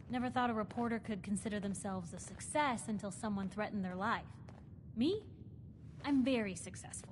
Never thought a reporter could consider themselves a success until someone threatened their life. Me? I'm very successful.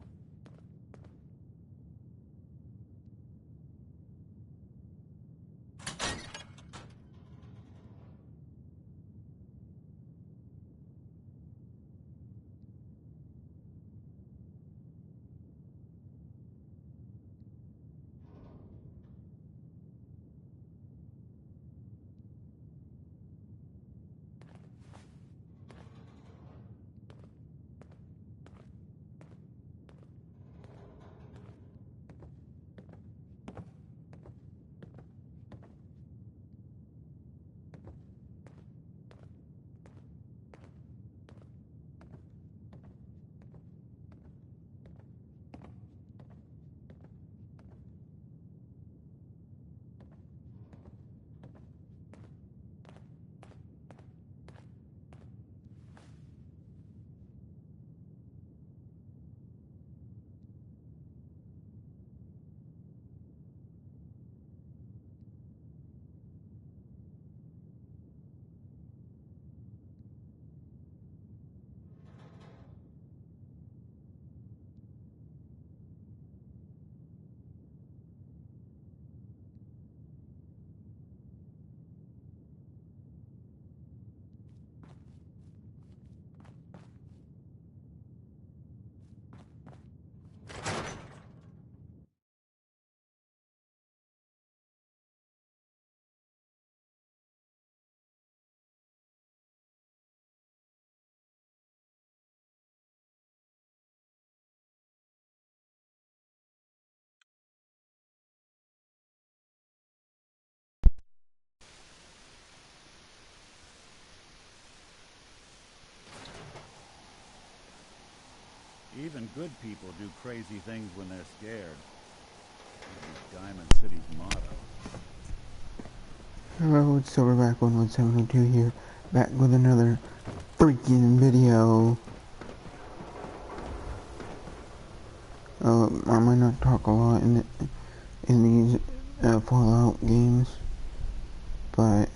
Even good people do crazy things when they're scared. This is Diamond City's motto. Hello, it's Silverback 11702 here, back with another freaking video. I might not talk a lot in these Fallout games, but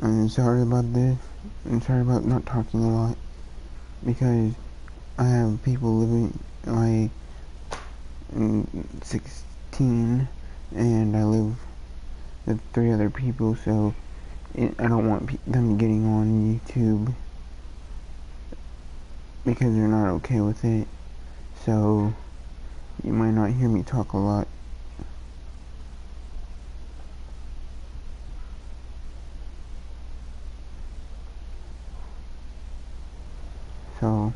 I'm sorry about this. I'm sorry about not talking a lot, because I have people living like 16, and I live with 3 other people, so I don't want them getting on YouTube because they're not okay with it. So you might not hear me talk a lot. So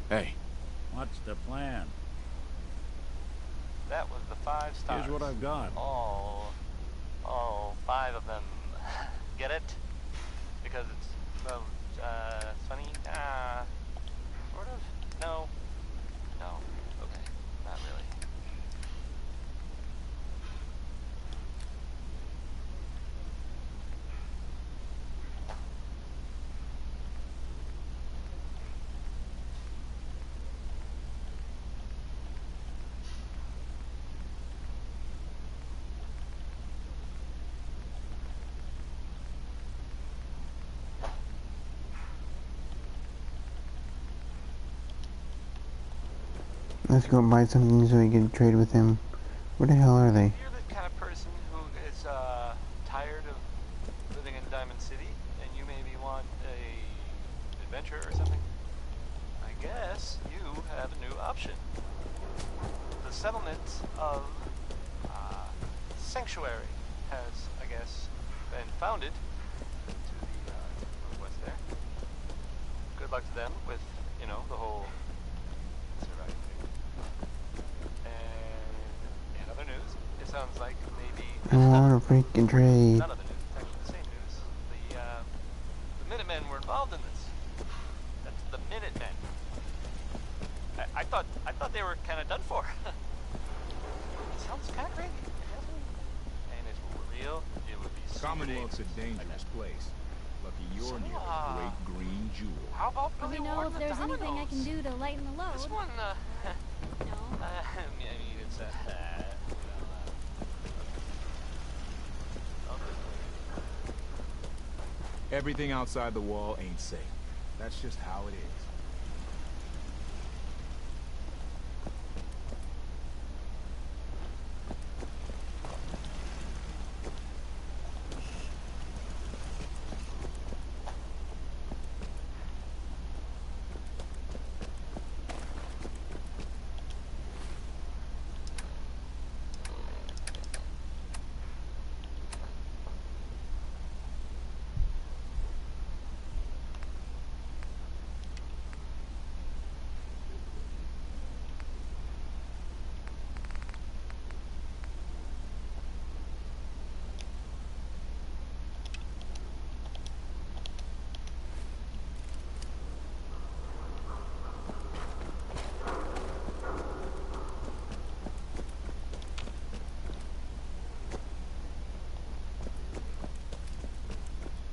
hey, What's the plan? That was the 5 stars. Here's what I've got. All 5 of them. Get it? Because it's, well, funny? Sort of? No. No. Okay. Not really. let's go buy something so we can trade with him. Where the hell are they? If you're the kind of person who is tired of living in Diamond City, and you maybe want a adventure or something, I guess you have a new option. The settlement of Sanctuary has, I guess, been founded to the northwest there. Good luck to them with, you know, the whole surviving thing. And in other news, it sounds like maybe I want to freaking trade. none of the news. It's actually the same news. The Minutemen were involved in this. That's the Minutemen. I thought they were kind of done for. It sounds kind of crazy. And if it were real, it would be super Commonwealth's a dangerous. dangerous place. Lucky you're So, near a great green jewel. How about Do Billy we know Ward if and the there's anything I can dominoes? do to lighten the load? This one, No. I mean, it's Everything outside the wall ain't safe. That's just how it is.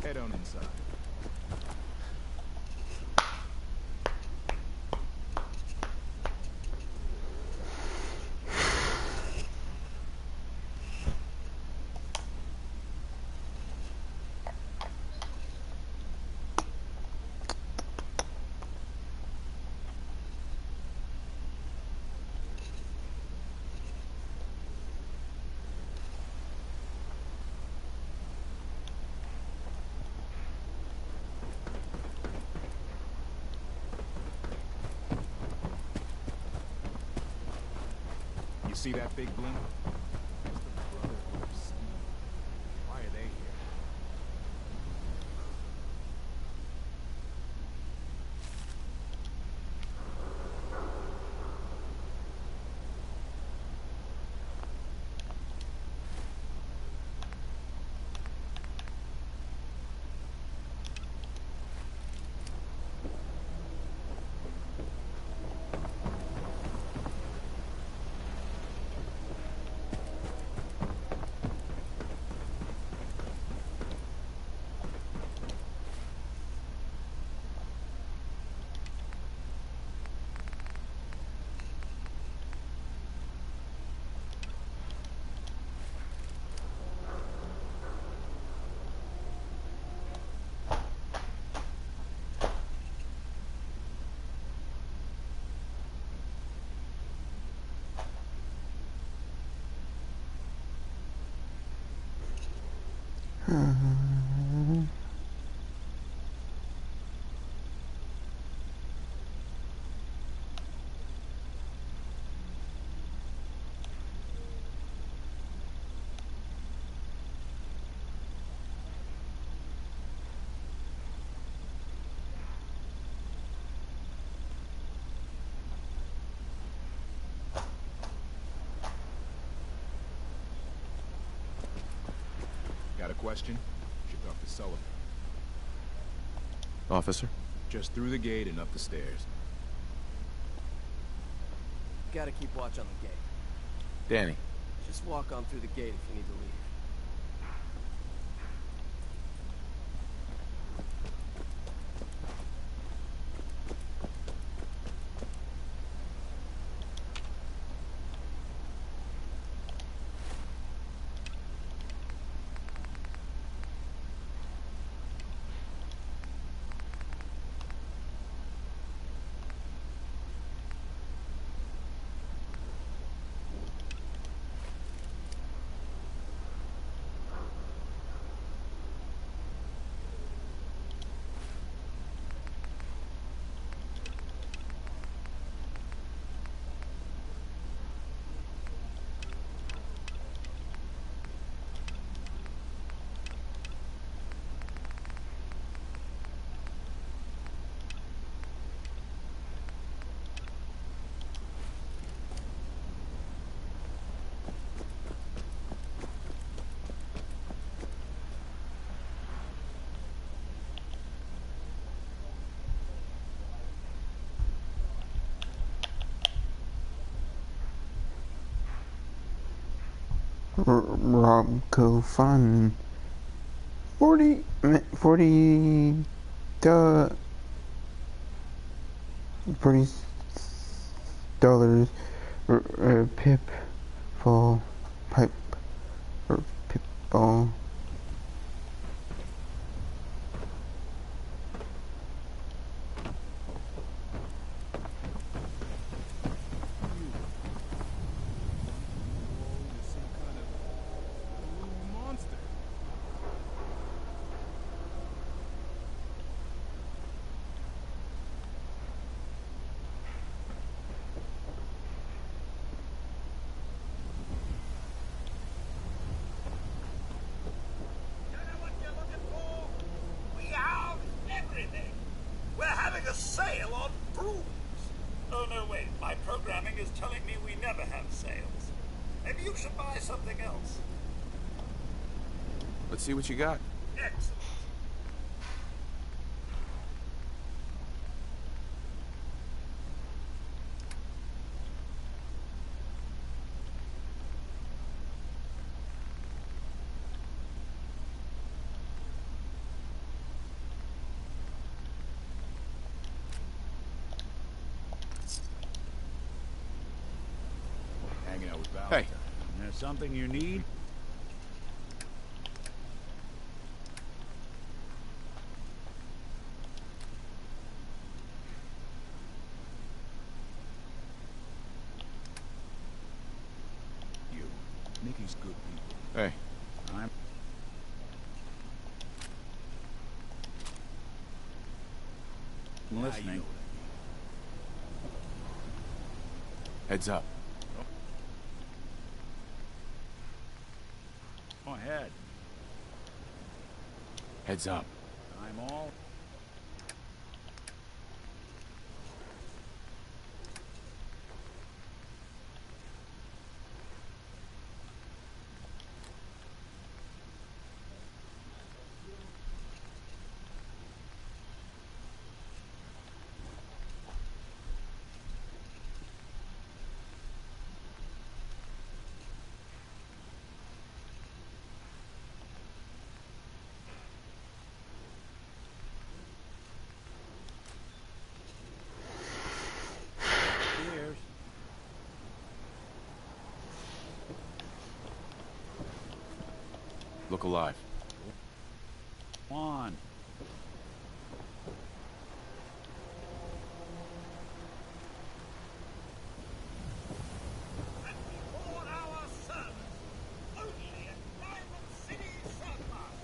Head on inside. You see that big blimp? That's the Brotherhood of Steel. Why are they here? Got a question? Should talk to Sullivan. Officer? Just through the gate and up the stairs. Gotta keep watch on the gate. Danny. Just walk on through the gate if you need to leave. Robco Fun 40 the $40 pip fall pipe or pip ball. You're some kind of blue monster. You know what you're looking for? We have everything. We're having a sale on brooms. Oh, no, wait. My programming is telling me we never have sales. Maybe you should buy something else. Let's see what you got. Excellent. Hanging out with Valentine. Hey. There's something you need? You. Nikki's good people. Hey, I'm... Now listening. you know heads up. Go ahead. Heads up. I'm all... Cheers. Look alive. Come on. And before our service, only at Diamond City Surplus.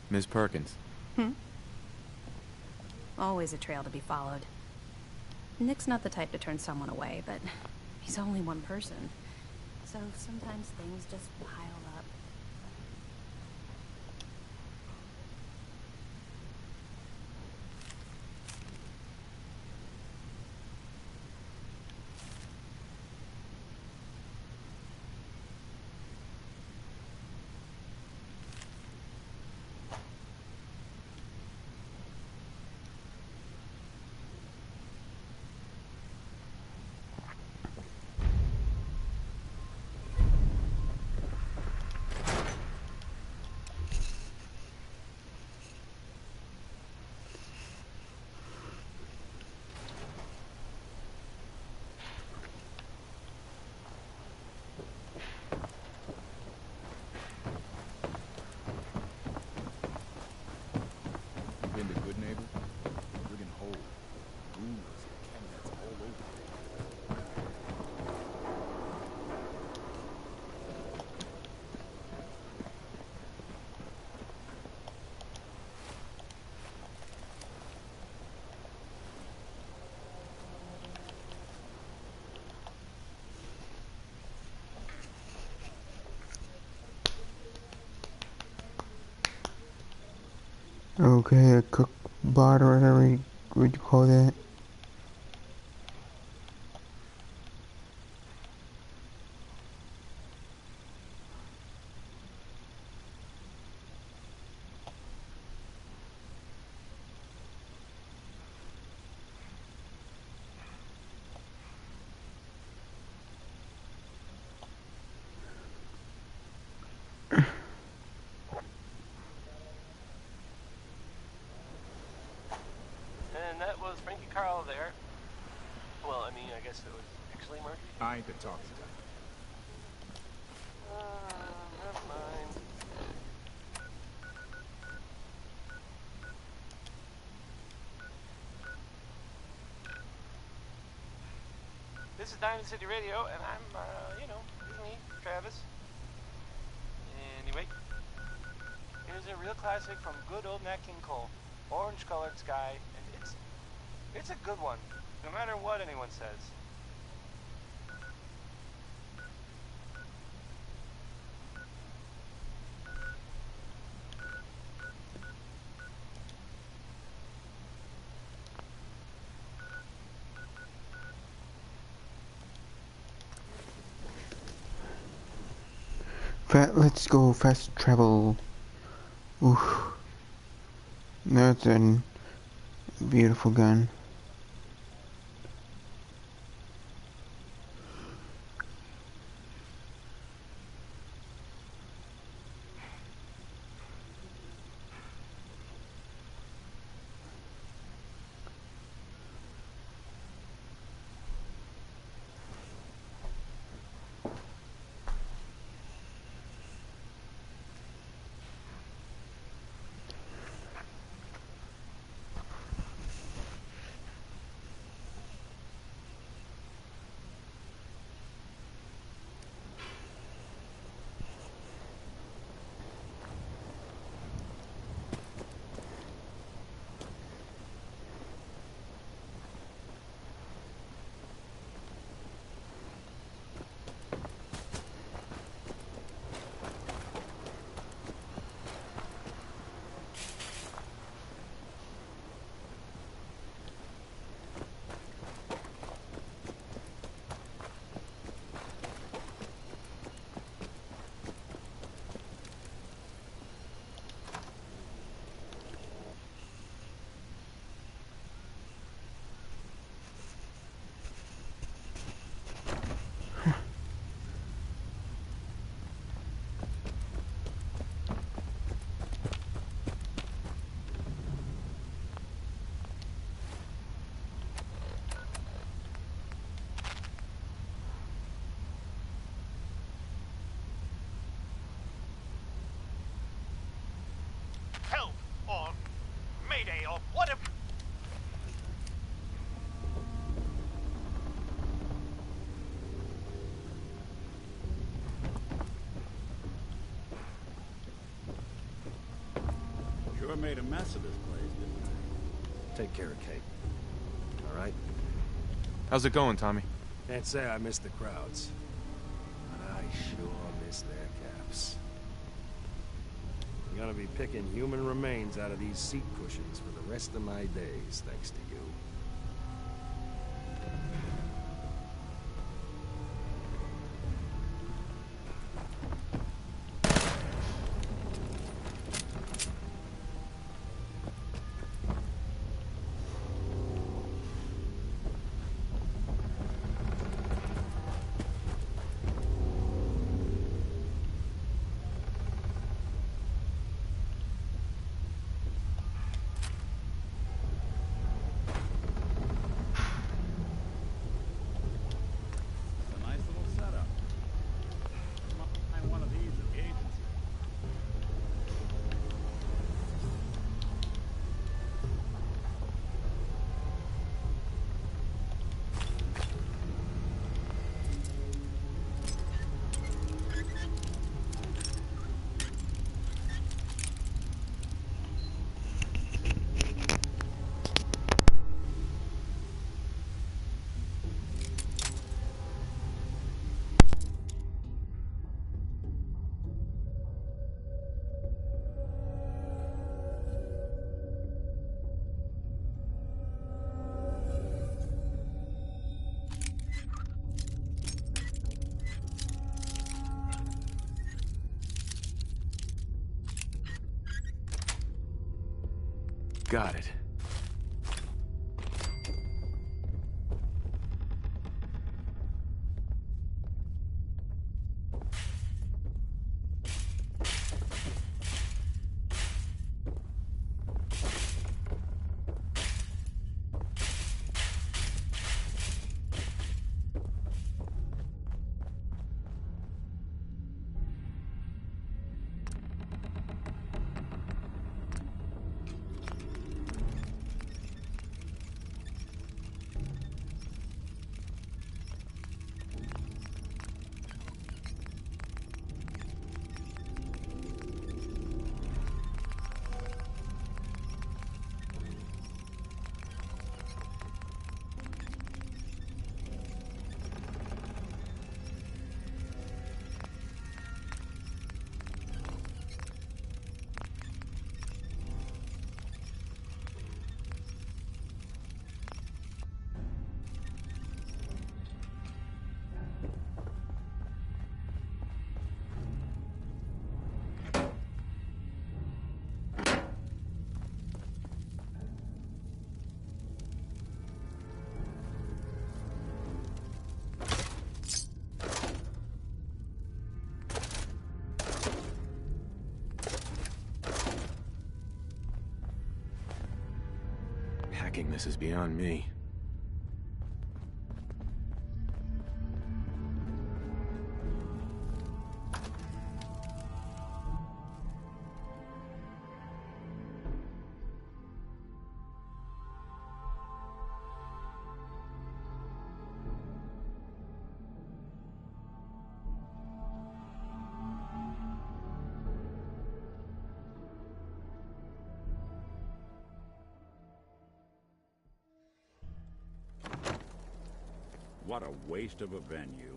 Ms. Perkins. Always a trail to be followed. Nick's not the type to turn someone away, but he's only one person. So sometimes things just pile up. Okay, a cook bot or whatever would you call that? And that was Frankie Carl there. Well, I mean, I guess it was actually Murphy. I ain't been talking to him. Never mind. This is Diamond City Radio, and I'm, you know, this is me, Travis. Anyway, here's a real classic from good old Nat King Cole. Orange-colored sky, and it's a good one, no matter what anyone says. Let's go fast travel. Oof. That's a beautiful gun. Help or Mayday or whatever. Sure made a mess of this place, didn't they? Take care of Kate. All right? How's it going, Tommy? Can't say I miss the crowds. But I sure miss their caps. I'm gonna be picking human remains out of these seat cushions for the rest of my days, thanks to you. Got it. Hacking this is beyond me. What a waste of a venue.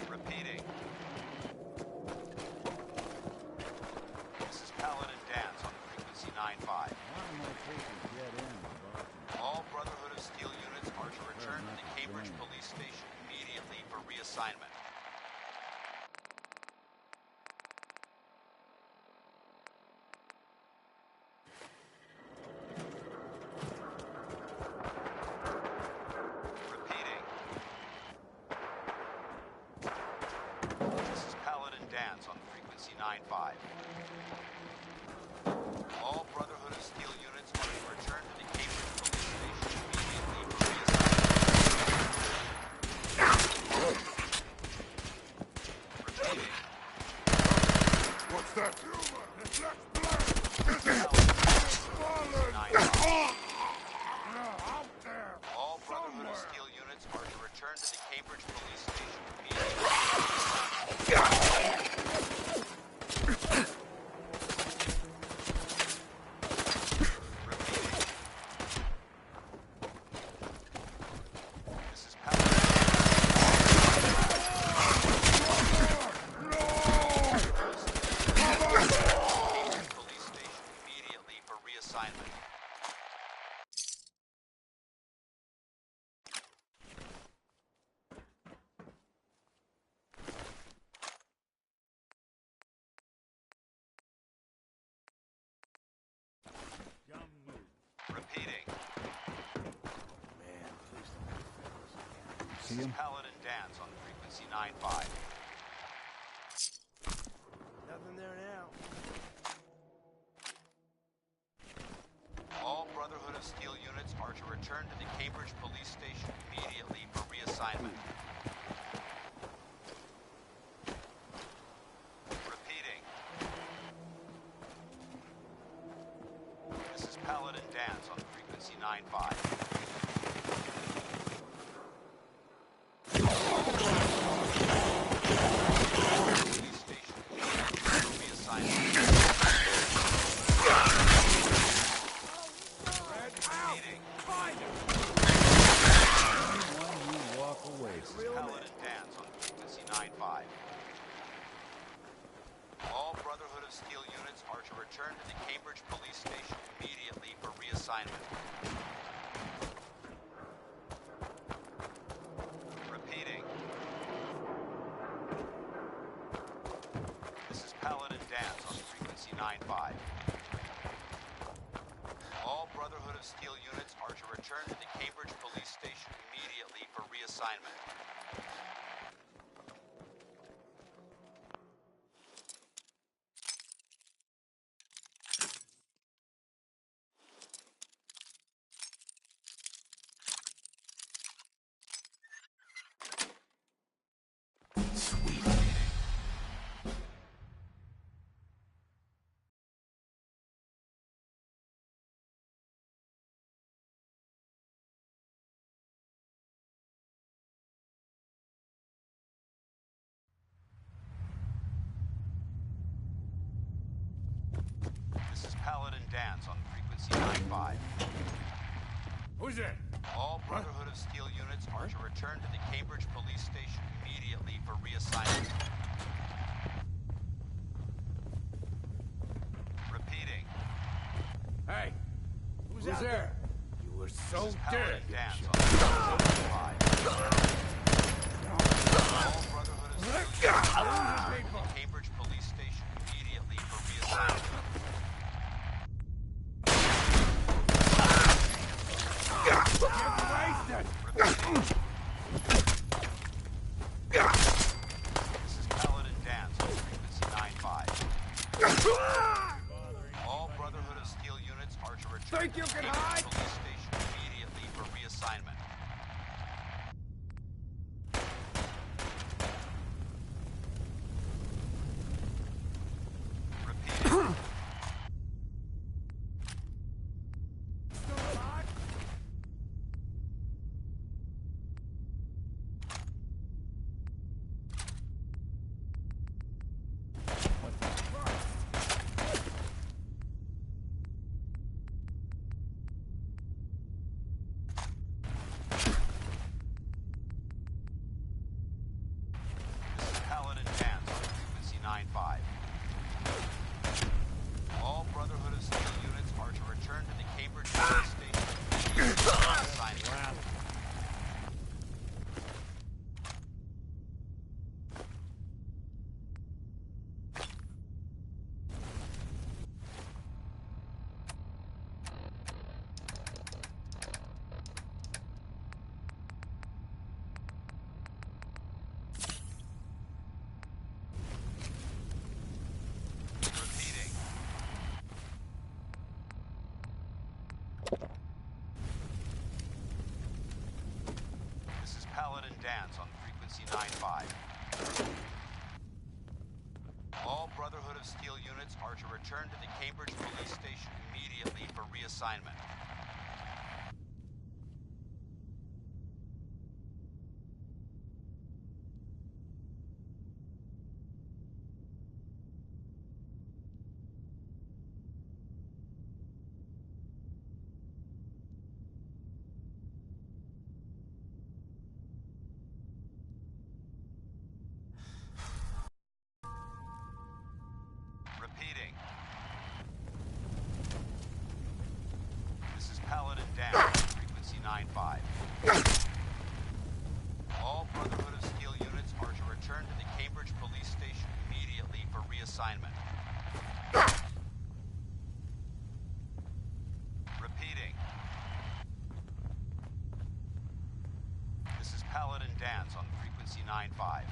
Repeating. This is Paladin Dance on frequency 95. All Brotherhood of Steel units are to return to the Cambridge Police Station immediately for reassignment. Repeating. This is Paladin Dance on frequency 95. All Brotherhood of Steel units are to return to the Cambridge Police Station immediately for reassignment. Repeating. What's that? All Brotherhood of Steel units are to return to the Cambridge Police Station immediately. This is Paladin Dance on frequency 95. Nothing there now. All Brotherhood of Steel units are to return to the Cambridge Police Station immediately for reassignment. Repeating. 9-5. All Brotherhood of Steel units are to return to the Cambridge Police Station immediately for reassignment. This is Paladin Dance on frequency 9-5. Who's that? All Brotherhood of Steel units are to return to the Cambridge Police Station immediately for reassignment. Repeating. Hey, who's there? You were so This is dead. Paladin Dance on frequency 9-5. All Brotherhood of Steel units are to return to the Cambridge Police Station immediately for reassignment. This is Paladin Dance on frequency 9-5. All Brotherhood of Steel units are to return Think to you the can Cambridge hide? Police Station immediately for reassignment. Repeating. This is Paladin Dance on frequency 9-5. All Brotherhood of Steel units are to return to the Cambridge Police Station immediately for reassignment. Repeating. This is Paladin Dance on frequency 9-5. All Brotherhood of Steel units are to return to the Cambridge Police Station immediately for reassignment. Repeating. This is Paladin Dance, frequency 9-5. All Brotherhood of Steel units are to return to the Cambridge Police Station immediately for reassignment. Repeating. This is Paladin Dance on frequency 9-5.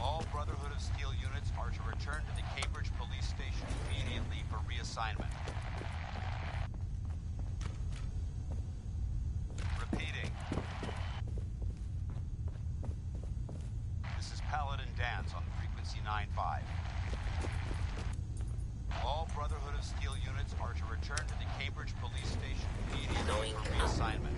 All Brotherhood of Steel units are to return to the Cambridge Police Station immediately for reassignment. Repeating. This is Paladin Dance on frequency 9-5. All Brotherhood of Steel units are to return to the Cambridge Police Station immediately for reassignment.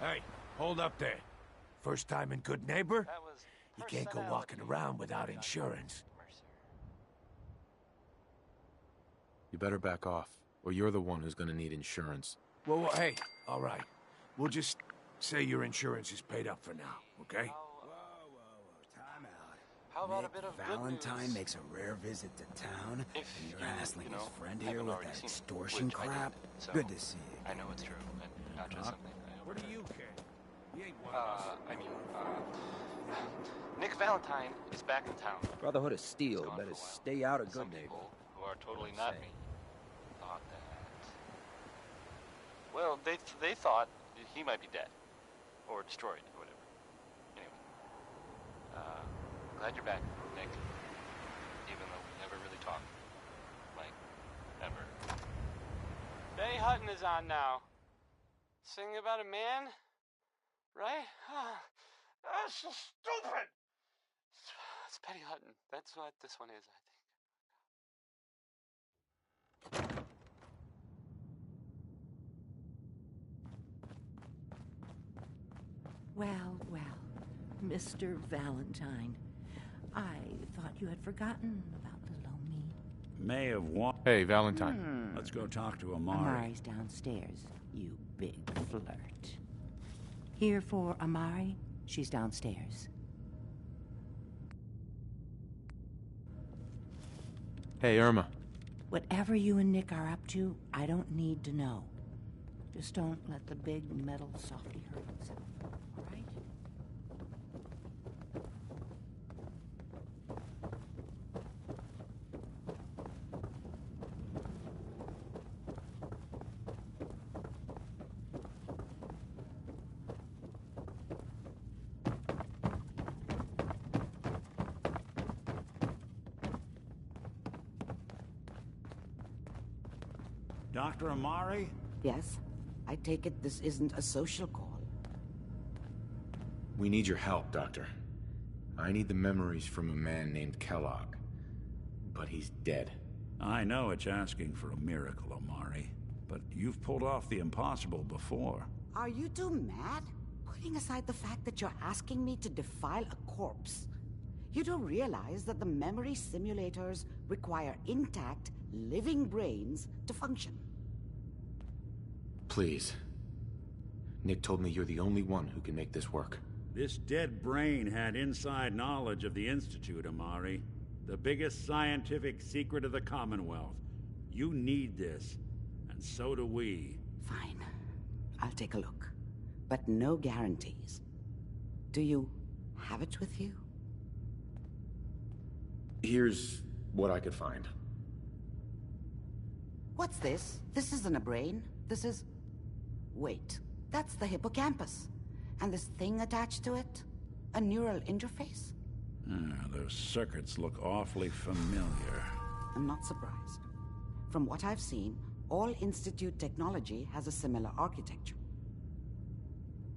Hey, hold up there. First time in Good Neighbor? That was You can't go walking around without insurance. You better back off, or you're the one who's gonna need insurance. Well, hey, all right. We'll just say your insurance is paid up for now, okay? Time out. How about Nick a bit of good Valentine news? makes a rare visit to town, If and you're you, hassling you know, his friend here haven't with already that seen it, extortion which I did, crap. so Good to see you. I know it's true, and not just something I What do you care? He ain't one of us. Nick Valentine is back in town. Brotherhood of Steel Gone better for a while. stay out of Some Good Neighbor. people who are totally What I'm not me saying. thought that. Well, they thought he might be dead or destroyed or whatever. Anyway, glad you're back, Nick. Even though we never really talked, like ever. Benny Hutton is on now. Singing about a man, right? That's so stupid. It's Benny Hutton. That's what this one is, I think. Well, well, Mr. Valentine. I thought you had forgotten about little old me. May have won. Hey, Valentine. Let's go talk to Amari. Amari's downstairs, you big flirt. Here for Amari? She's downstairs. Hey, Irma. Whatever you and Nick are up to, I don't need to know. Just don't let the big metal softy hurt himself, all right? Dr. Amari? Yes? I take it this isn't a social call. We need your help, Doctor. I need the memories from a man named Kellogg. But he's dead. I know it's asking for a miracle, Amari, but you've pulled off the impossible before. Are you two mad? Putting aside the fact that you're asking me to defile a corpse, you don't realize that the memory simulators require intact, living brains to function. Please. Nick told me you're the only one who can make this work. This dead brain had inside knowledge of the Institute, Amari. The biggest scientific secret of the Commonwealth. You need this, and so do we. Fine. I'll take a look. But no guarantees. Do you have it with you? Here's what I could find. What's this? This isn't a brain. This is... Wait. That's the hippocampus. And this thing attached to it? A neural interface? Those circuits look awfully familiar. I'm not surprised. From what I've seen, all Institute technology has a similar architecture.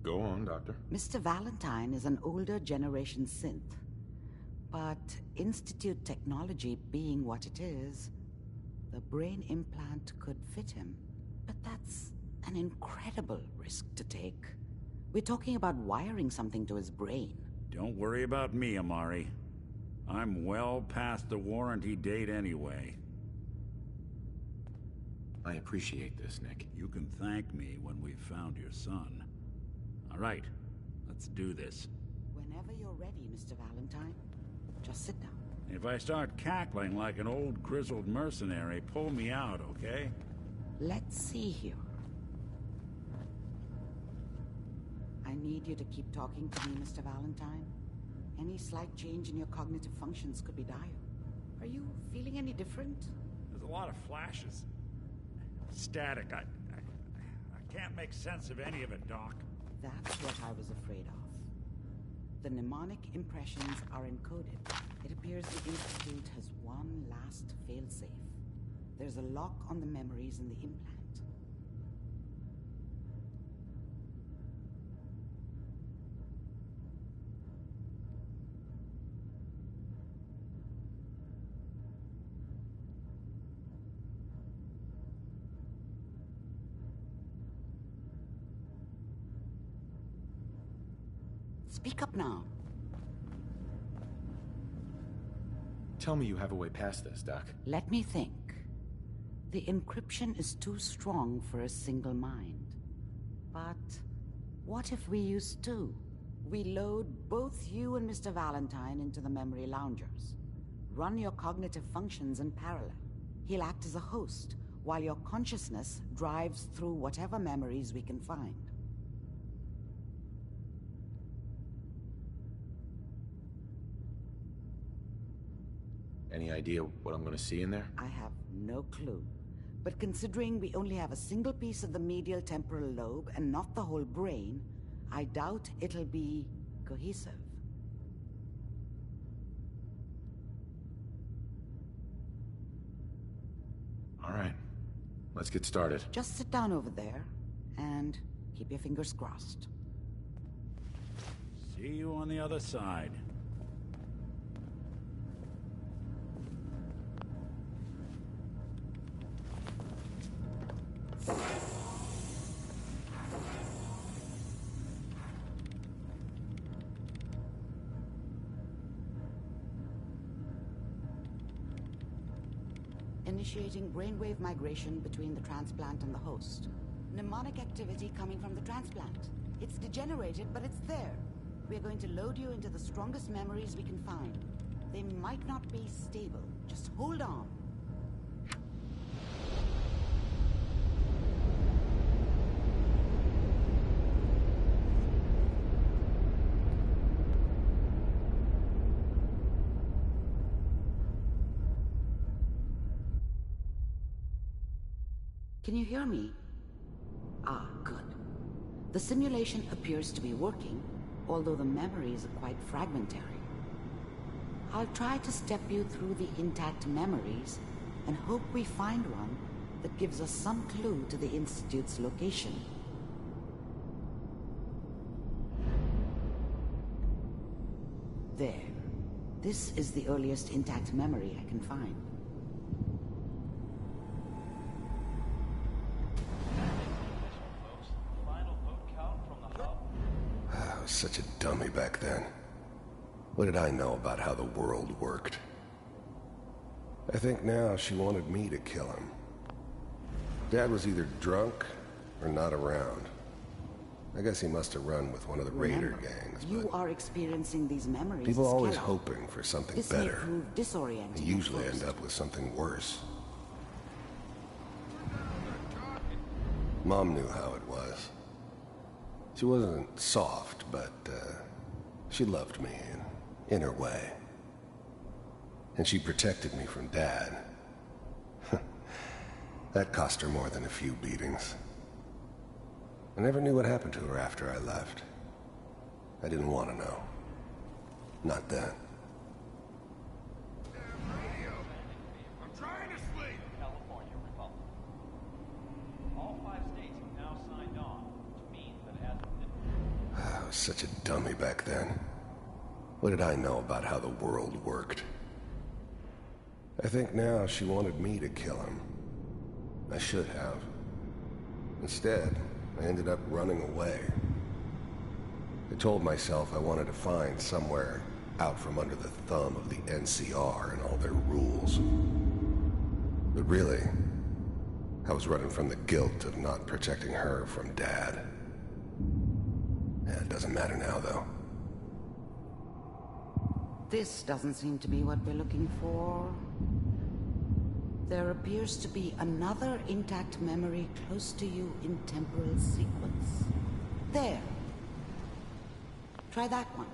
Go on, Doctor. Mr. Valentine is an older generation synth. But Institute technology being what it is, the brain implant could fit him. But that's an incredible risk to take. We're talking about wiring something to his brain. Don't worry about me, Amari. I'm well past the warranty date anyway. I appreciate this, Nick. You can thank me when we've found your son. All right, let's do this. Whenever you're ready, Mr. Valentine, just sit down. If I start cackling like an old grizzled mercenary, pull me out, okay? Let's see here. I need you to keep talking to me, Mr. Valentine. Any slight change in your cognitive functions could be dire. Are you feeling any different? There's a lot of flashes. Static. I can't make sense of any of it, Doc. That's what I was afraid of. The mnemonic impressions are encoded. It appears the Institute has one last failsafe. There's a lock on the memories in the implant. Speak up now. Tell me you have a way past this, Doc. Let me think. The encryption is too strong for a single mind. But what if we use two? We load both you and Mr. Valentine into the memory loungers. Run your cognitive functions in parallel. He'll act as a host, while your consciousness drives through whatever memories we can find. Any idea what I'm gonna see in there? I have no clue. But considering we only have a single piece of the medial temporal lobe and not the whole brain, I doubt it'll be cohesive. All right. Let's get started. Just sit down over there and keep your fingers crossed. See you on the other side. Initiating brainwave migration between the transplant and the host. Mnemonic activity coming from the transplant. It's degenerated, but it's there. We're going to load you into the strongest memories we can find. They might not be stable. Just hold on. Can you hear me? Ah, good. The simulation appears to be working, although the memories are quite fragmentary. I'll try to step you through the intact memories and hope we find one that gives us some clue to the Institute's location. There. This is the earliest intact memory I can find. I was such a dummy back then. What did I know about how the world worked? I think now she wanted me to kill him. Dad was either drunk or not around. I guess he must have run with one of the Raider gangs, but you are experiencing these memories. people are always Kellogg. hoping for something This better. may prove disorienting. They usually end up with something worse. Mom knew how it was. She wasn't soft, but she loved me in her way. And she protected me from Dad. That cost her more than a few beatings. I never knew what happened to her after I left. I didn't want to know. Not then. I'm trying to sleep! California Republic. All 5 states have now signed on, which means that as of this... I was such a dummy back then. What did I know about how the world worked? I think now she wanted me to kill him. I should have. Instead, I ended up running away. I told myself I wanted to find somewhere out from under the thumb of the NCR and all their rules. But really, I was running from the guilt of not protecting her from Dad. Yeah, it doesn't matter now, though. This doesn't seem to be what we're looking for. There appears to be another intact memory close to you in temporal sequence. There. Try that one.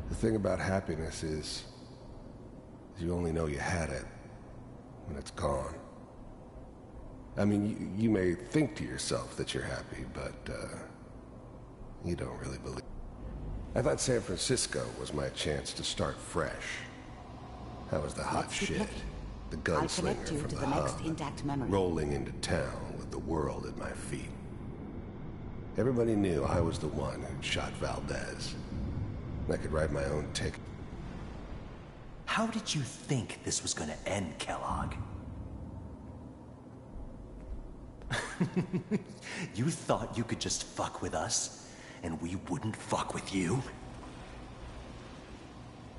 The thing about happiness is you only know you had it when it's gone. I mean, you may think to yourself that you're happy, but you don't really believe. I thought San Francisco was my chance to start fresh. That was the hot Let's keep shit. looking. The I'll connect gunslinger you from to the the next hub, intact memory. rolling into town with the world at my feet. Everybody knew I was the one who'd shot Valdez. I could write my own ticket. How did you think this was gonna end, Kellogg? You thought you could just fuck with us? and we wouldn't fuck with you?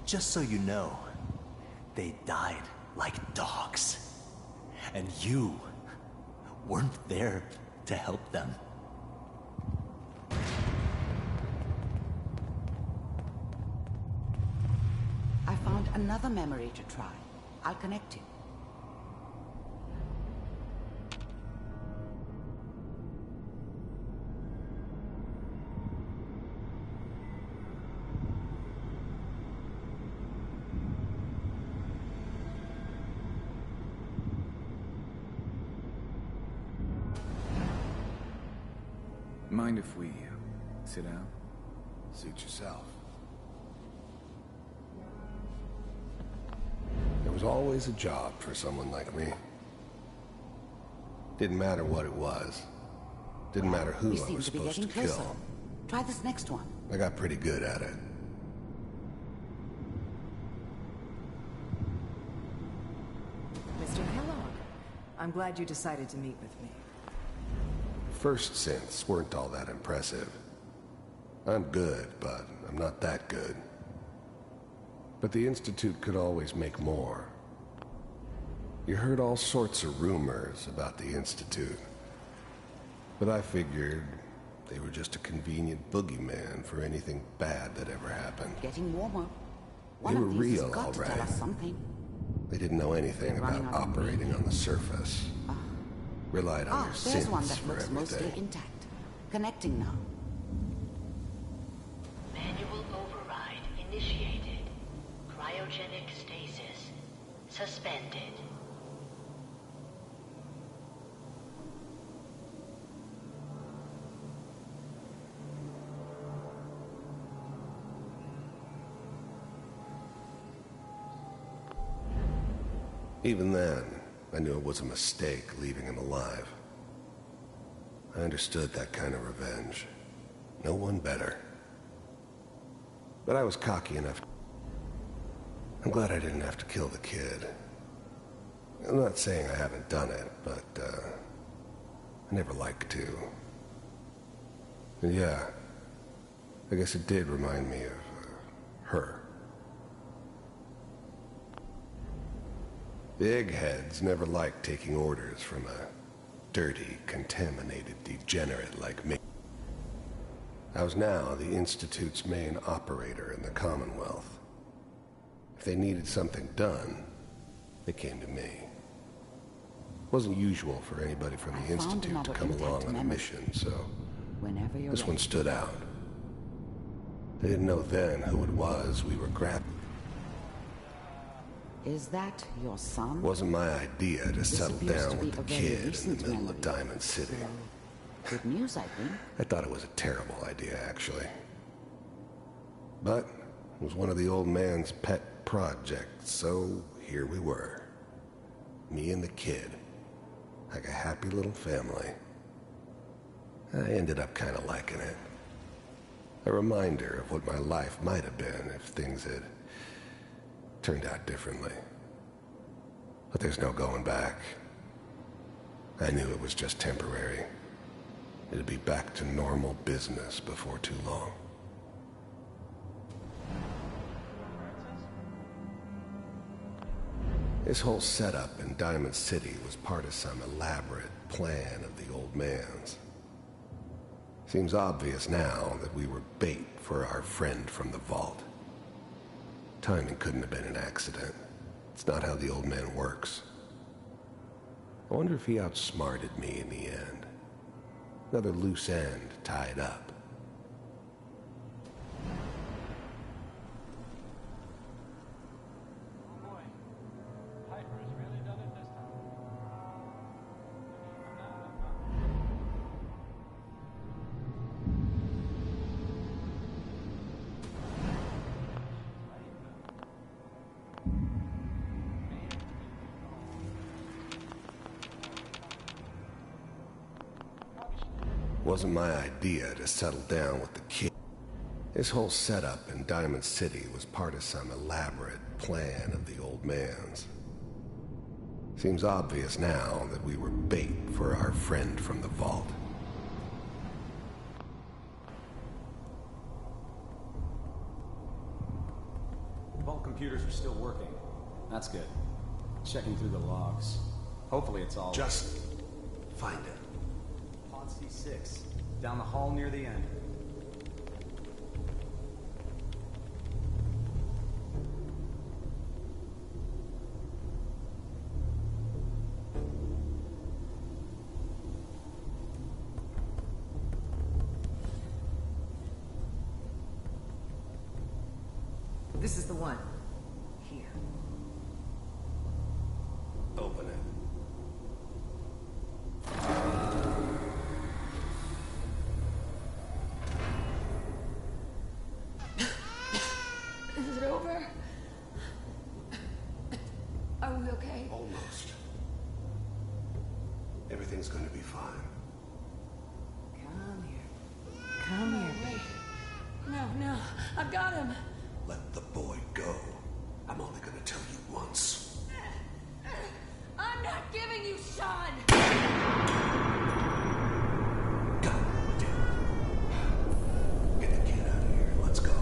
Just so you know, they died like dogs. And you weren't there to help them. I found another memory to try. I'll connect you. Mind if we sit down? Suit yourself. There was always a job for someone like me. Didn't matter what it was. Didn't matter who I was supposed to kill. Try this next one. I got pretty good at it. Mr. Kellogg, I'm glad you decided to meet with me. First synths weren't all that impressive. I'm good, but I'm not that good. But the Institute could always make more. You heard all sorts of rumors about the Institute. But I figured they were just a convenient boogeyman for anything bad that ever happened. Getting warmer. They were real, all right. They didn't know anything about operating on the surface. Relied on their there's one synths that for looks mostly everything. intact. Connecting now. Manual override initiated. Cryogenic stasis suspended. Even then, I knew it was a mistake leaving him alive. I understood that kind of revenge. No one better. But I was cocky enough. I'm glad I didn't have to kill the kid. I'm not saying I haven't done it, but, I never liked to. And yeah, I guess it did remind me of, her. The eggheads never liked taking orders from a dirty, contaminated degenerate like me. I was now the Institute's main operator in the Commonwealth. If they needed something done, they came to me. It wasn't usual for anybody from the Institute to come along on a mission, so this one stood out. They didn't know then who it was we were grabbing. Is that your son? It wasn't my idea to settle down with the kid in the middle of Diamond City. Good news, I think. I thought it was a terrible idea, actually. But it was one of the old man's pet projects, so here we were. Me and the kid. Like a happy little family. I ended up kind of liking it. A reminder of what my life might have been if things had turned out differently. But there's no going back. I knew it was just temporary. It'd be back to normal business before too long. This whole setup in Diamond City was part of some elaborate plan of the old man's. Seems obvious now that we were bait for our friend from the vault. Timing couldn't have been an accident. It's not how the old man works. I wonder if he outsmarted me in the end. Another loose end tied up. Wasn't my idea to settle down with the kid. This whole setup in Diamond City was part of some elaborate plan of the old man's. Seems obvious now that we were bait for our friend from the vault. All computers are still working. That's good. Checking through the logs. Hopefully it's all... Just find it. Pod C6. Down the hall near the end. This is the one. Here. Open it. Is it over? Are we okay? Almost. Everything's gonna be fine. Come here. Come here. Wait. No, I've got him. Let the boy go. I'm only gonna tell you once. I'm not giving you Sean! God damn it. Get the kid out of here. Let's go.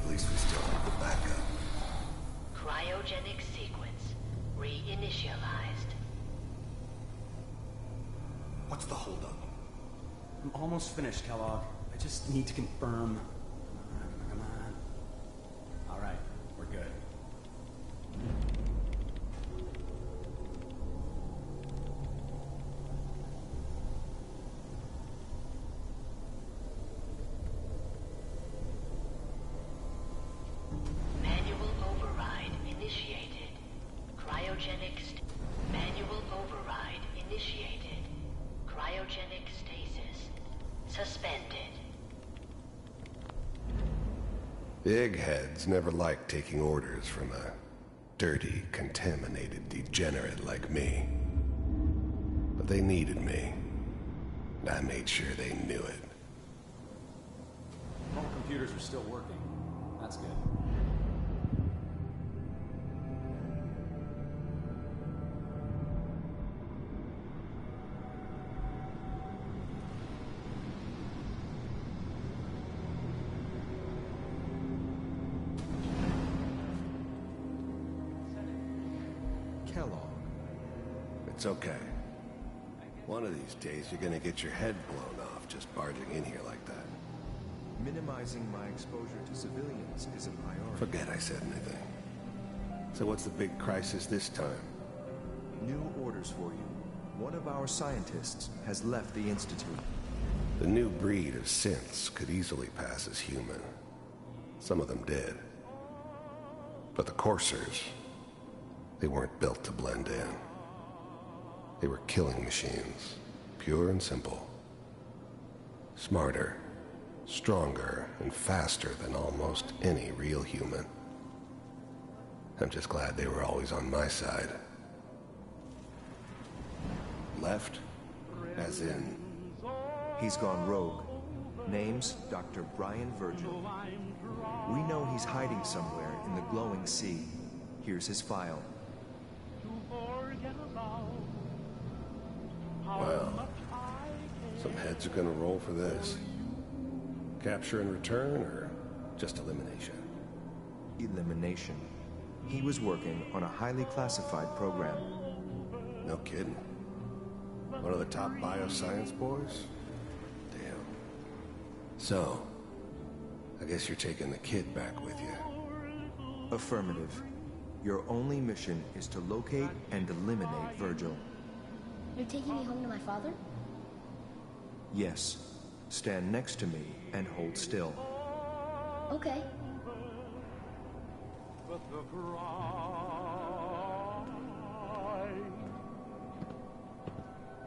At least we still have the backup. Cryogenic sequence reinitialized. What's the holdup? I'm almost finished, Kellogg. I just need to confirm. Come on. All right, we're good. Manual override initiated. Manual override initiated. Cryogenic stasis suspended. The eggheads never liked taking orders from a dirty, contaminated degenerate like me. But they needed me. And I made sure they knew it. All computers are still working. That's good. Kellogg. It's okay. One of these days you're gonna get your head blown off just barging in here like that. Minimizing my exposure to civilians is a priority. Forget I said anything. So what's the big crisis this time? New orders for you. One of our scientists has left the Institute. The new breed of synths could easily pass as human. Some of them did. But the coursers, they weren't built to blend in. They were killing machines, pure and simple. Smarter, stronger, and faster than almost any real human. I'm just glad they were always on my side. Left? As in... He's gone rogue. Name's Dr. Brian Virgil. We know he's hiding somewhere in the glowing sea. Here's his file. Well, some heads are gonna roll for this. Capture and return, or just elimination? Elimination. He was working on a highly classified program. No kidding. One of the top bioscience boys? Damn. So, I guess you're taking the kid back with you. Affirmative. Your only mission is to locate and eliminate Virgil. You're taking me home to my father? Yes. Stand next to me and hold still. Okay.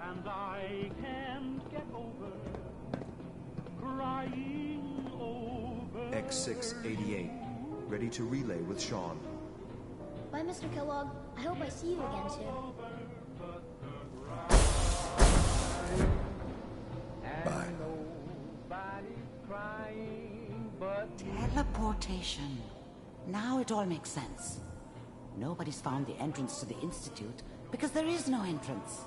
And I can't get over crying over X688. Ready to relay with Sean. Bye, Mr. Kellogg. I hope I see you again soon. Bye. Teleportation. Now it all makes sense. Nobody's found the entrance to the Institute because there is no entrance.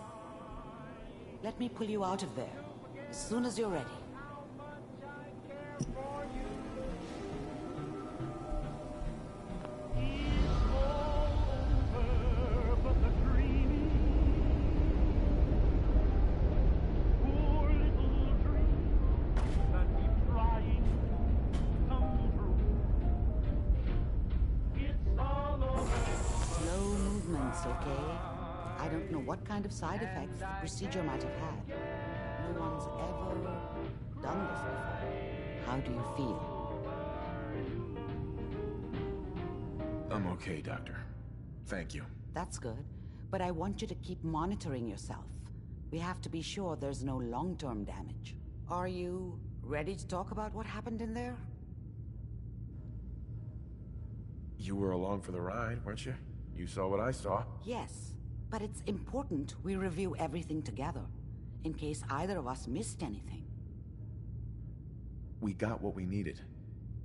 Let me pull you out of there as soon as you're ready. okay? I don't know what kind of side effects the procedure might have had. No one's ever done this before. How do you feel? I'm okay, Doctor. Thank you. That's good, but I want you to keep monitoring yourself. We have to be sure there's no long-term damage. Are you ready to talk about what happened in there? You were along for the ride, weren't you? You saw what I saw. Yes, but it's important we review everything together, in case either of us missed anything. We got what we needed.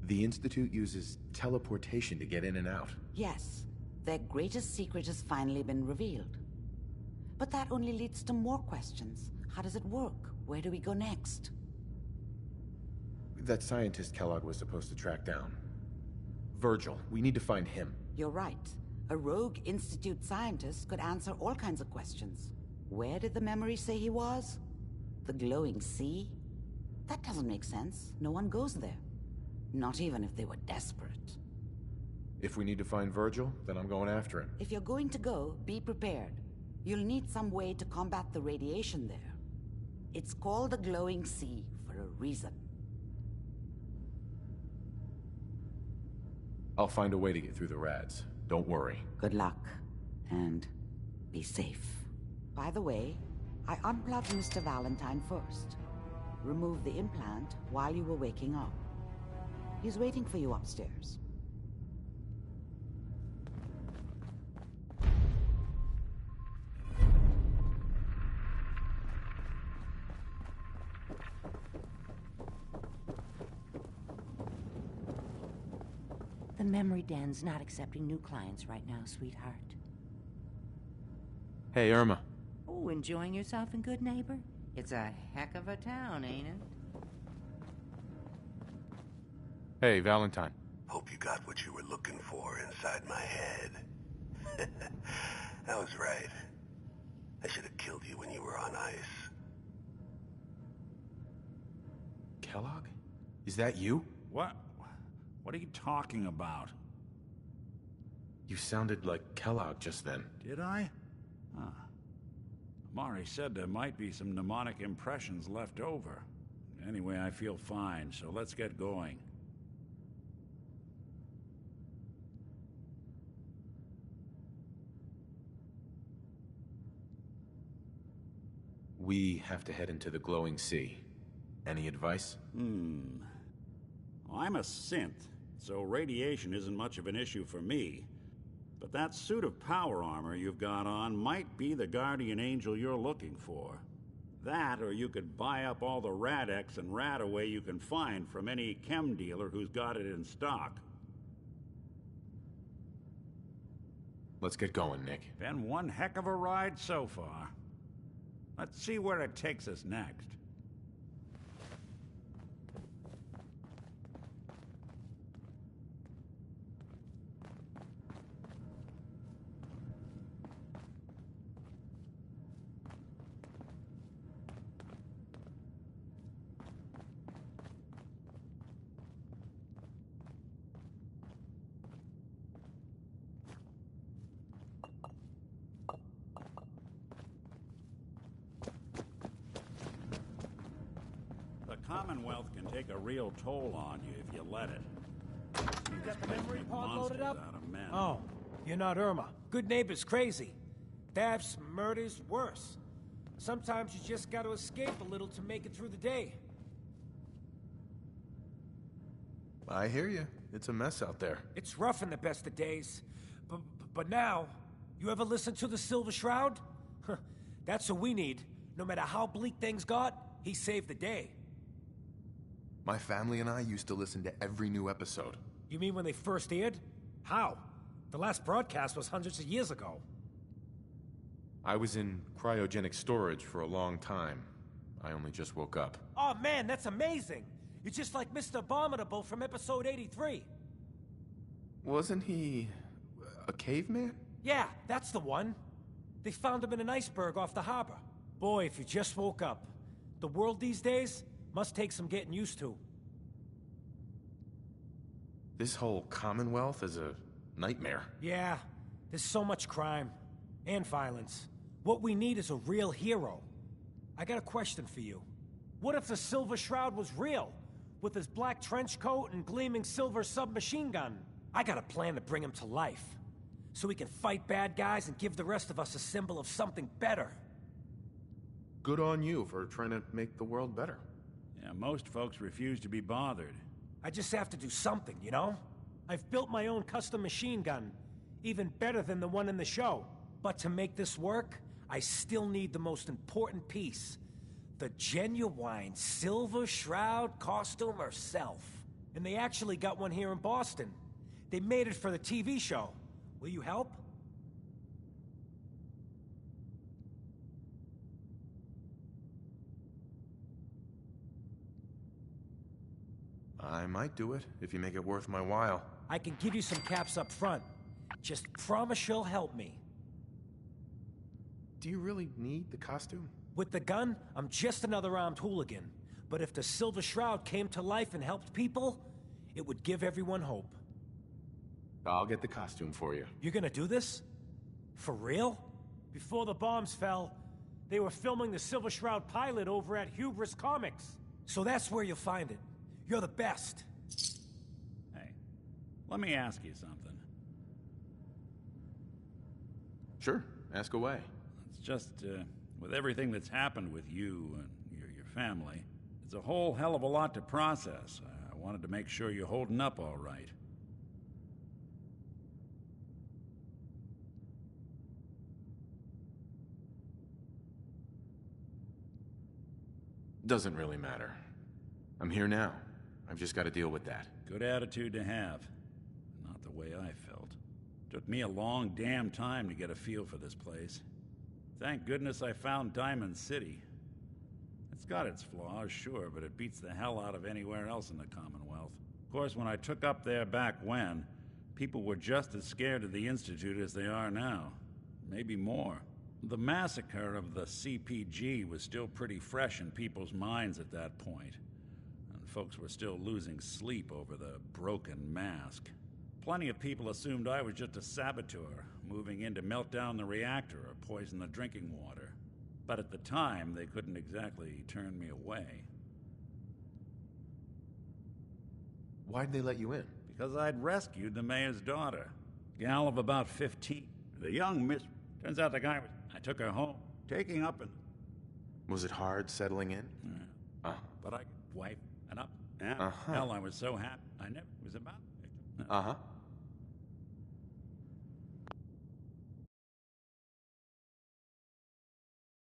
The Institute uses teleportation to get in and out. Yes, their greatest secret has finally been revealed. But that only leads to more questions. How does it work? Where do we go next? That scientist Kellogg was supposed to track down. Virgil, we need to find him. You're right. A rogue Institute scientist could answer all kinds of questions. Where did the memory say he was? The glowing sea? That doesn't make sense. No one goes there. Not even if they were desperate. If we need to find Virgil, then I'm going after him. If you're going to go, be prepared. You'll need some way to combat the radiation there. It's called the glowing sea for a reason. I'll find a way to get through the rads. Don't worry. Good luck. And be safe. By the way, I unplugged Mr. Valentine first. Removed the implant while you were waking up. He's waiting for you upstairs. The memory den's not accepting new clients right now, sweetheart. Hey, Irma. Oh, enjoying yourself in Good Neighbor? It's a heck of a town, ain't it? Hey, Valentine. Hope you got what you were looking for inside my head. I was right. I should have killed you when you were on ice. Kellogg? Is that you? What? What are you talking about? You sounded like Kellogg just then. Did I? Huh. Amari said there might be some mnemonic impressions left over. Anyway, I feel fine, so let's get going. We have to head into the glowing sea. Any advice? I'm a synth, so radiation isn't much of an issue for me. But that suit of power armor you've got on might be the guardian angel you're looking for. That, or you could buy up all the Rad-X and Rad-Away you can find from any chem dealer who's got it in stock. Let's get going, Nick. Been one heck of a ride so far. Let's see where it takes us next. The Commonwealth can take a real toll on you if you let it. You got the memory pod loaded Monsters up? out of men. Oh, you're not Irma. Good neighbor's crazy. Thefts, murders, worse. Sometimes you just gotta escape a little to make it through the day. I hear you. It's a mess out there. It's rough in the best of days. But now, you ever listen to the Silver Shroud? That's what we need. No matter how bleak things got, he saved the day. My family and I used to listen to every new episode. You mean when they first aired? How? The last broadcast was hundreds of years ago. I was in cryogenic storage for a long time. I only just woke up. Oh man, that's amazing! You're just like Mr. Abominable from episode 83. Wasn't he a caveman? Yeah, that's the one. They found him in an iceberg off the harbor. Boy, if you just woke up. The world these days must take some getting used to. This whole Commonwealth is a nightmare. Yeah, there's so much crime. And violence. What we need is a real hero. I got a question for you. What if the Silver Shroud was real? With his black trench coat and gleaming silver submachine gun? I got a plan to bring him to life. So he can fight bad guys and give the rest of us a symbol of something better. Good on you for trying to make the world better. Yeah, most folks refuse to be bothered. I just have to do something, you know? I've built my own custom machine gun. Even better than the one in the show. But to make this work, I still need the most important piece. The genuine Silver Shroud costume herself. And they actually got one here in Boston. They made it for the TV show. Will you help? I might do it, if you make it worth my while. I can give you some caps up front. Just promise you'll help me. Do you really need the costume? With the gun, I'm just another armed hooligan. But if the Silver Shroud came to life and helped people, it would give everyone hope. I'll get the costume for you. You're gonna do this? For real? Before the bombs fell, they were filming the Silver Shroud pilot over at Hubris Comics. So that's where you'll find it. You're the best. Hey, let me ask you something. Sure, ask away. It's just, with everything that's happened with you and your family, it's a whole hell of a lot to process. I wanted to make sure you're holding up all right. Doesn't really matter. I'm here now. I've just got to deal with that. Good attitude to have. Not the way I felt. Took me a long damn time to get a feel for this place. Thank goodness I found Diamond City. It's got its flaws, sure, but it beats the hell out of anywhere else in the Commonwealth. Of course, when I took up there back when, people were just as scared of the Institute as they are now. Maybe more. The massacre of the CPG was still pretty fresh in people's minds at that point, and folks were still losing sleep over the broken mask. Plenty of people assumed I was just a saboteur, moving in to melt down the reactor or poison the drinking water. But at the time, they couldn't exactly turn me away. Why'd they let you in? Because I'd rescued the mayor's daughter. Gal of about 15. The young miss... Turns out the guy was... I took her home, taking up and... Was it hard settling in? But I... wife and up. Yeah. Hell, I was so happy. I never... was about...